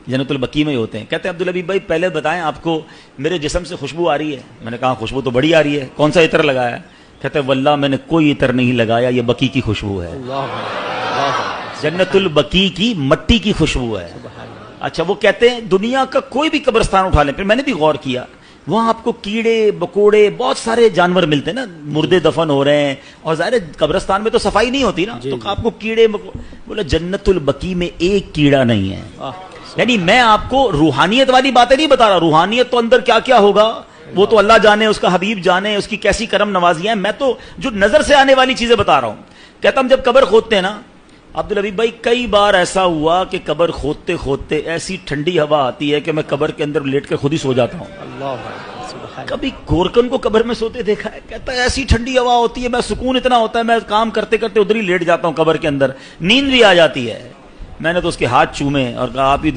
जन्नतुल बकी में ही होते हैं। कहते हैं अब्दुल हबीब भाई पहले बताएं आपको मेरे जिस्म से खुशबू आ रही है? मैंने कहा खुशबू तो बड़ी आ रही है, कौन सा इत्र लगाया? कहते हैं वल्लाह मैंने कोई इत्र नहीं लगाया, ये बकी की खुशबू है, जन्नतुल बकी की मट्टी की खुशबू है। अच्छा, वो कहते हैं दुनिया का कोई भी कब्रिस्तान उठा लें, फिर मैंने भी गौर किया, वहां आपको कीड़े मकोड़े बहुत सारे जानवर मिलते हैं ना, मुर्दे दफन हो रहे हैं, और ज़ाहिर कब्रिस्तान में तो सफाई नहीं होती ना, तो आपको कीड़े बोला जन्नतुल बकी में एक कीड़ा नहीं है। यानी मैं आपको रूहानियत वाली बातें नहीं बता रहा, रूहानियत तो अंदर क्या क्या होगा वो तो अल्लाह जाने, उसका हबीब जाने, उसकी कैसी करम नवाजियां हैं, मैं तो जो नजर से आने वाली चीजें बता रहा हूं। कहता हम जब कब्र खोदते हैं ना अब्दुल हबीब भाई, कई बार ऐसा हुआ कि कब्र खोदते खोदते ऐसी ठंडी हवा आती है कि मैं कब्र के अंदर लेट कर खुद ही सो जाता हूं। कभी गोरकन को कब्र में सोते देखा है? कहता है ऐसी ठंडी हवा होती है, मैं सुकून इतना होता है, मैं काम करते करते उधर ही लेट जाता हूं कब्र के अंदर, नींद भी आ जाती है। मैंने तो उसके हाथ चूमे और कहा आप ही दुआ